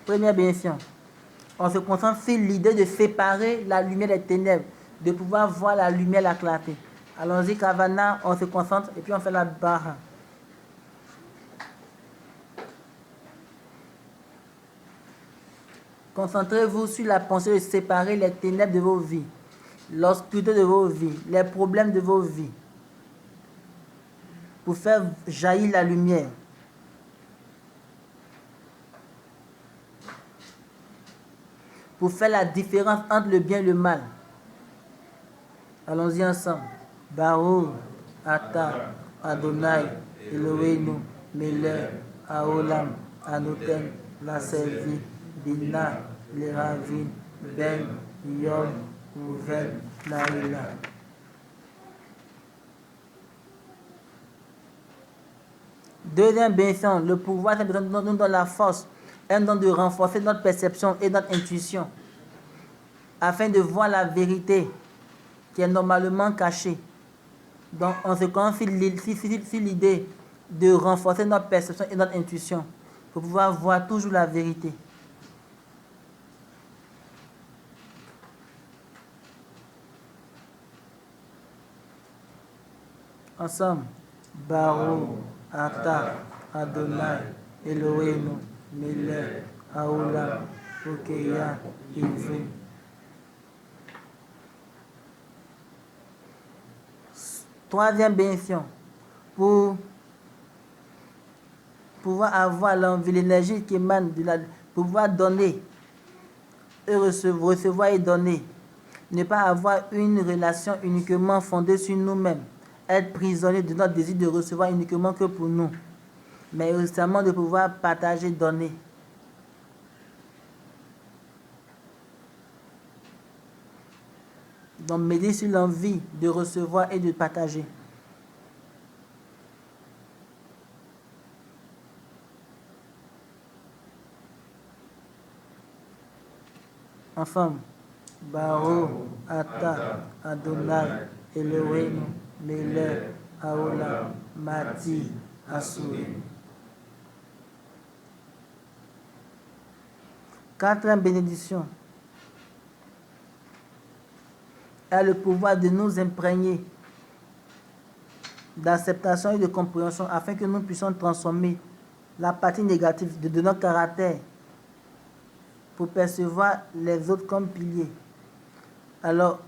Première bénédiction. On se concentre sur l'idée de séparer la lumière des ténèbres, de pouvoir voir la lumière, la clarté. Allons-y, Kavana, on se concentre et puis on fait la barre. Concentrez-vous sur la pensée de séparer les ténèbres de vos vies, l'obscurité de vos vies, les problèmes de vos vies, pour faire jaillir la lumière. Pour faire la différence entre le bien et le mal. Allons-y ensemble. Baruch Ata Adonai Eloheinu Melech Haolam Anoten Laservi Bina Leravin Ben Yom Uven Naïla. Deuxième bénédiction, le pouvoir nous donne la force, un don de renforcer notre perception et notre intuition, afin de voir la vérité qui est normalement cachée. Donc, on se concentre sur l'idée de renforcer notre perception et notre intuition pour pouvoir voir toujours la vérité. Ensemble. Baruch Ata Adonai Eloheinu Melech Haolam Okeya Ivri. Troisième bénédiction, pour pouvoir avoir l'envie, l'énergie qui émane de la, pouvoir donner et recevoir et donner. Ne pas avoir une relation uniquement fondée sur nous-mêmes, être prisonnier de notre désir de recevoir uniquement que pour nous, mais récemment de pouvoir partager, donner. Donc, méditer sur l'envie de recevoir et de partager. Ensemble. Baruch Ata Adonai Eloheinu Melech Haolam Mati Asuri. Quatrième bénédiction a le pouvoir de nous imprégner d'acceptation et de compréhension afin que nous puissions transformer la partie négative de notre caractère pour percevoir les autres comme piliers. Alors,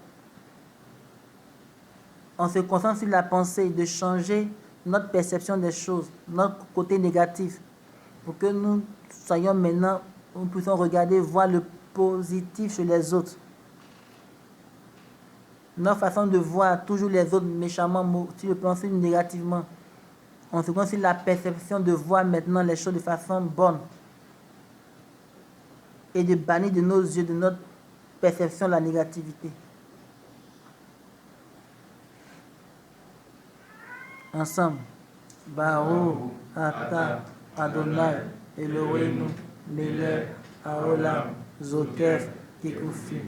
on se concentre sur la pensée de changer notre perception des choses, notre côté négatif, pour que nous soyons maintenant, nous puissions regarder, voir le positif chez les autres. Notre façon de voir toujours les autres méchamment, si le penser négativement, on se concentre sur la perception de voir maintenant les choses de façon bonne et de bannir de nos yeux, de notre perception, la négativité. Ensemble. Baruch Ata Adonai Eloheinu Melech Haolam Zokef Kikufi.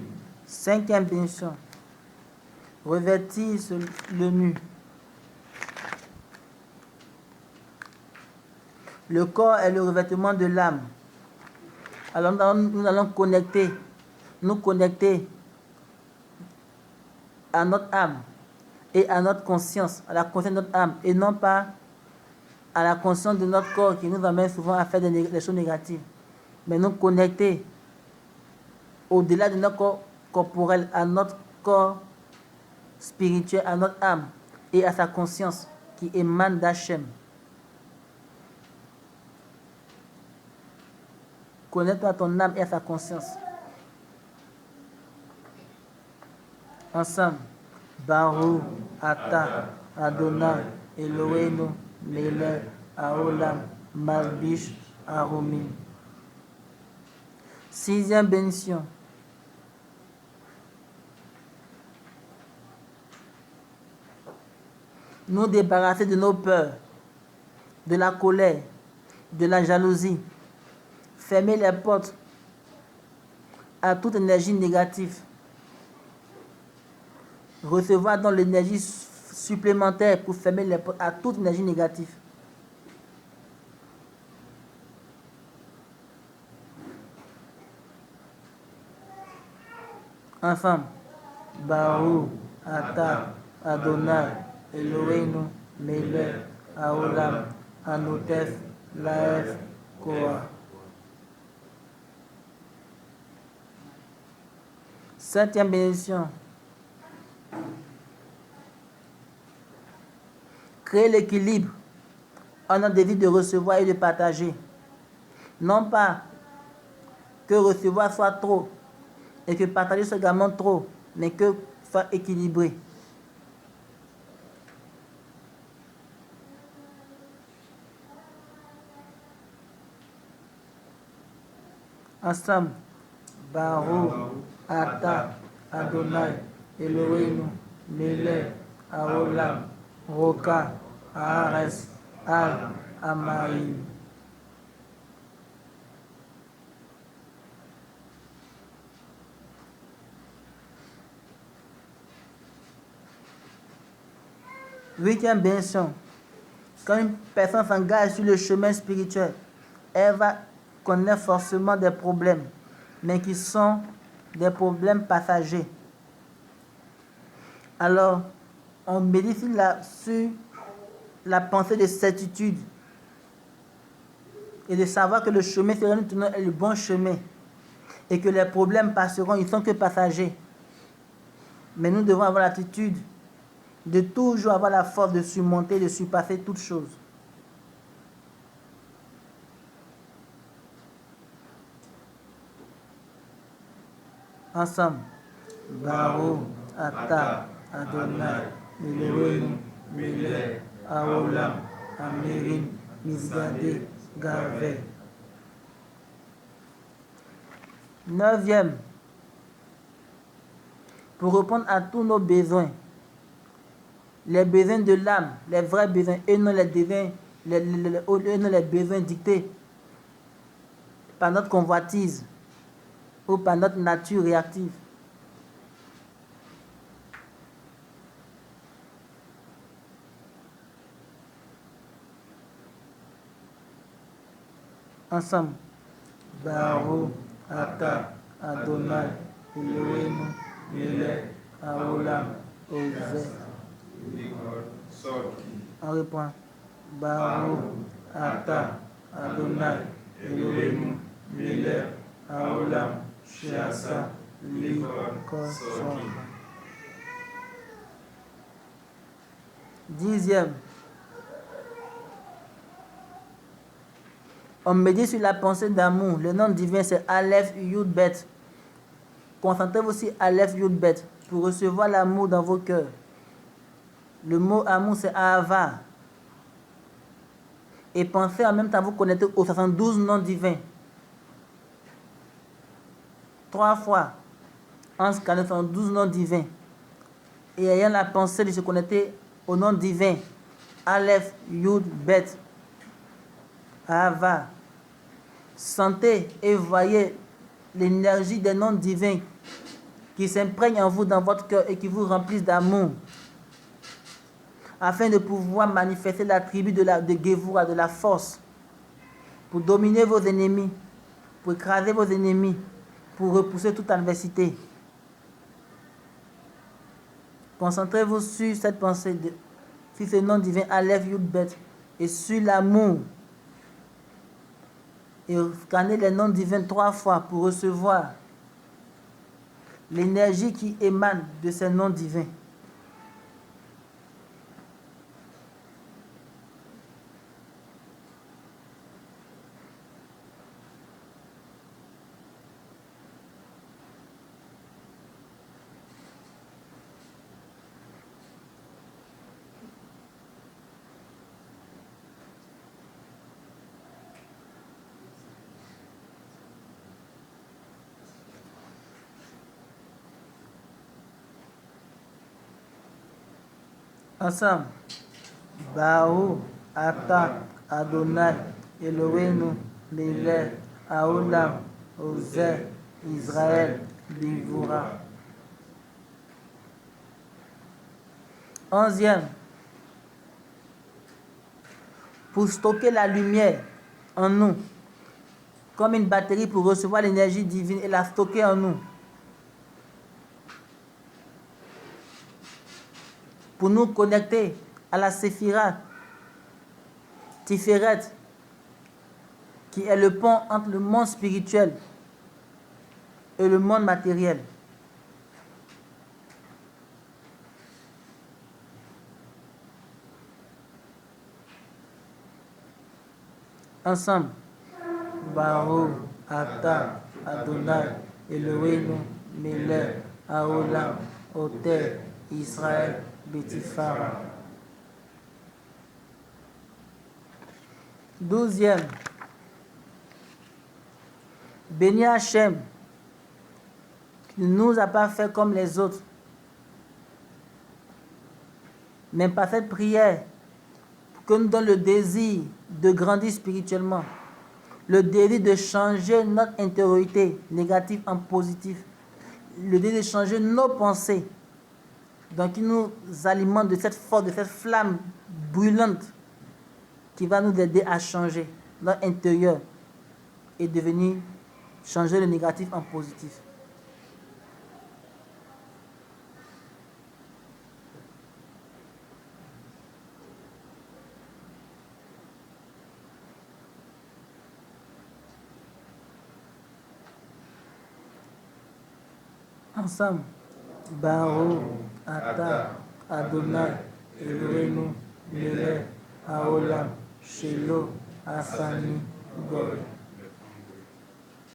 Cinquième bénédiction. Revêtir le nu. Le corps est le revêtement de l'âme. Alors nous allons nous connecter à notre âme et à notre conscience, à la conscience de notre âme, et non pas à la conscience de notre corps qui nous amène souvent à faire des choses négatives. Mais nous connecter au-delà de notre corps corporel, à notre corps spirituel, à notre âme et à sa conscience qui émane d'Hachem. Connecte-toi à ton âme et à sa conscience. Ensemble. Baruch Ata Adonai Eloheinu Melech Haolam Malbish Aromim. Sixième bénédiction. Nous débarrasser de nos peurs, de la colère, de la jalousie. Fermer les portes à toute énergie négative. Recevoir dans l'énergie supplémentaire pour fermer les portes à toute énergie négative. Ensemble. Baruch Ata Adonai Eloheinu Melech Haolam Hanotef Laef Koa. Septième bénédiction. Créer l'équilibre en notre désir de recevoir et de partager. Non pas que recevoir soit trop et que partager soit également trop, mais que soit équilibré. Ensemble. Baruch Ata Adonai Eloheinu Melech Haolam Roka Haaretz Al Amarim. Huitième bénédiction. Quand une personne s'engage sur le chemin spirituel, elle va connaître forcément des problèmes, mais qui sont des problèmes passagers. Alors, on médite sur la pensée de certitude et de savoir que le chemin sur lequel nous tenons est le bon chemin et que les problèmes passeront, ils ne sont que passagers. Mais nous devons avoir l'attitude de toujours avoir la force de surmonter, de surpasser toutes choses. Ensemble. Baruch Ata Adonai Eloheinu Melech Haolam Amirim Mizgade Gaveh. Neuvième. Pour répondre à tous nos besoins, les besoins de l'âme, les vrais besoins, et non les besoins dictés par notre convoitise ou par notre nature réactive. Ensemble. Baruch Ata Adonai Eloheinu Melech Haolam Ozeh. On reprend. Baruch Ata Adonai Eloheinu Melech Haolam Sheasa Likor Son. Dixième. On médite sur la pensée d'amour. Le nom divin, c'est Aleph Yud Bet. Concentrez-vous aussi Aleph Yud Bet pour recevoir l'amour dans vos cœurs. Le mot amour, c'est Ahava. Et pensez en même temps vous connecter aux 72 noms divins. 3 fois, en scannant 72 noms divins. Et ayant la pensée de se connecter au nom divin. Aleph Yud Bet. Ahava. Sentez et voyez l'énergie des noms divins qui s'imprègnent en vous dans votre cœur et qui vous remplissent d'amour, afin de pouvoir manifester l'attribut de Gevura, de la force, pour dominer vos ennemis, pour écraser vos ennemis, pour repousser toute adversité. Concentrez-vous sur cette pensée, sur ce nom divin, Aleph Yud Bet, et sur l'amour. Et scannez les noms divins 3 fois pour recevoir l'énergie qui émane de ces noms divins. Ensemble. Baruch Ata Adonai Eloheinu Melech Haolam Ozeh Israël Bivura. 11e. Pour stocker la lumière en nous, comme une batterie pour recevoir l'énergie divine et la stocker en nous. pour nous connecter à la Séphira, Tiferet, qui est le pont entre le monde spirituel et le monde matériel. Ensemble. Baruch Ata Adonai Eloheinu Melech Haolam Oter Israël Betifara. 12e. Béni Hachem, qui ne nous a pas fait comme les autres, mais par cette prière, pour que nous donne le désir de grandir spirituellement, le désir de changer notre intériorité négative en positif, le désir de changer nos pensées, donc qui nous alimente de cette force, de cette flamme brûlante qui va nous aider à changer notre intérieur et devenir changer le négatif en positif. Ensemble. Baruch Ata Adonai Eloheinu Melech Haolam Shelo Asani Goy.